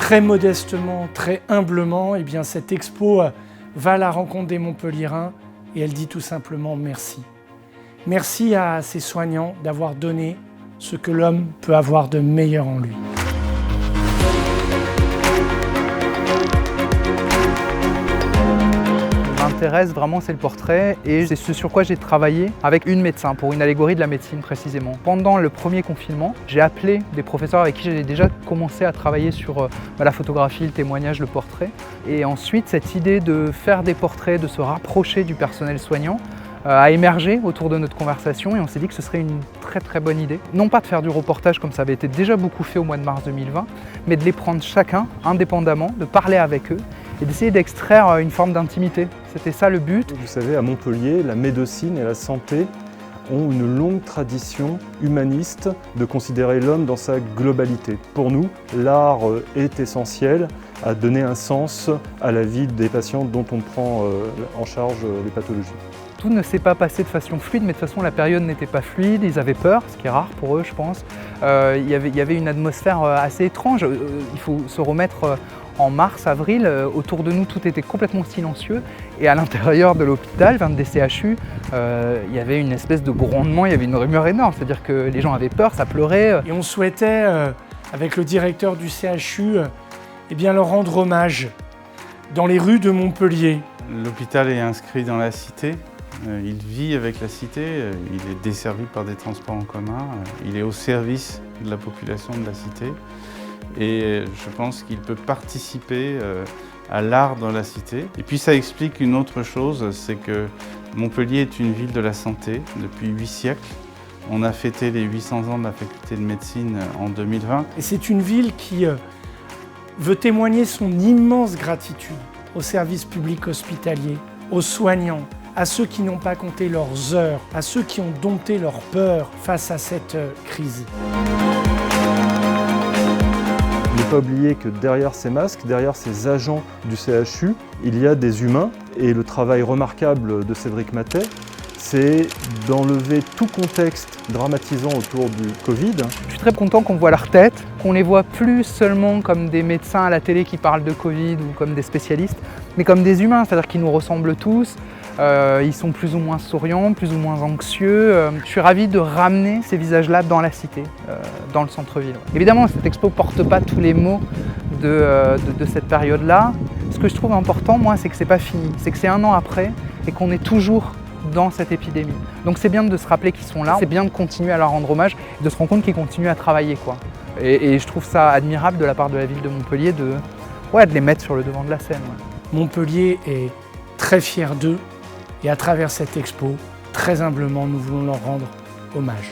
très modestement, très humblement, eh bien, cette expo va à la rencontre des Montpelliérains et elle dit tout simplement merci. Merci à ces soignants d'avoir donné ce que l'homme peut avoir de meilleur en lui. M'intéresse vraiment, c'est le portrait et c'est ce sur quoi j'ai travaillé avec une médecin pour une allégorie de la médecine précisément. Pendant le premier confinement, j'ai appelé des professeurs avec qui j'avais déjà commencé à travailler sur la photographie, le témoignage, le portrait. Et ensuite, cette idée de faire des portraits, de se rapprocher du personnel soignant, a émergé autour de notre conversation et on s'est dit que ce serait une très bonne idée. Non pas de faire du reportage comme ça avait été déjà beaucoup fait au mois de mars 2020, mais de les prendre chacun indépendamment, de parler avec eux et d'essayer d'extraire une forme d'intimité. C'était ça le but. Vous savez, à Montpellier, la médecine et la santé ont une longue tradition humaniste de considérer l'homme dans sa globalité. Pour nous, l'art est essentiel à donner un sens à la vie des patients dont on prend en charge les pathologies. Tout ne s'est pas passé de façon fluide, mais de toute façon la période n'était pas fluide, ils avaient peur, ce qui est rare pour eux je pense. Il y avait une atmosphère assez étrange, il faut se remettre en mars, avril, autour de nous tout était complètement silencieux et à l'intérieur de l'hôpital, des CHU, il y avait une espèce de grondement, il y avait une rumeur énorme, c'est-à-dire que les gens avaient peur, ça pleurait. Et on souhaitait, avec le directeur du CHU, eh bien, leur rendre hommage dans les rues de Montpellier. L'hôpital est inscrit dans la cité. Il vit avec la cité, il est desservi par des transports en commun, il est au service de la population de la cité et je pense qu'il peut participer à l'art dans la cité. Et puis ça explique une autre chose, c'est que Montpellier est une ville de la santé depuis 8 siècles. On a fêté les 800 ans de la faculté de médecine en 2020. Et c'est une ville qui veut témoigner son immense gratitude aux services publics hospitaliers, aux soignants, à ceux qui n'ont pas compté leurs heures, à ceux qui ont dompté leur peur face à cette crise. Ne pas oublier que derrière ces masques, derrière ces agents du CHU, il y a des humains et le travail remarquable de Cédric Matet, c'est d'enlever tout contexte dramatisant autour du Covid. Je suis très content qu'on voit leur tête, qu'on les voit plus seulement comme des médecins à la télé qui parlent de Covid ou comme des spécialistes, mais comme des humains, c'est-à-dire qu'ils nous ressemblent tous. Ils sont plus ou moins souriants, plus ou moins anxieux. Je suis ravi de ramener ces visages-là dans la cité, dans le centre-ville. Évidemment, cette expo ne porte pas tous les maux de cette période-là. Ce que je trouve important, moi, c'est que c'est pas fini. C'est que c'est 1 an après et qu'on est toujours dans cette épidémie. Donc c'est bien de se rappeler qu'ils sont là, c'est bien de continuer à leur rendre hommage, de se rendre compte qu'ils continuent à travailler, quoi. Et je trouve ça admirable de la part de la ville de Montpellier de les mettre sur le devant de la scène. Ouais. Montpellier est très fier d'eux et à travers cette expo, très humblement, nous voulons leur rendre hommage.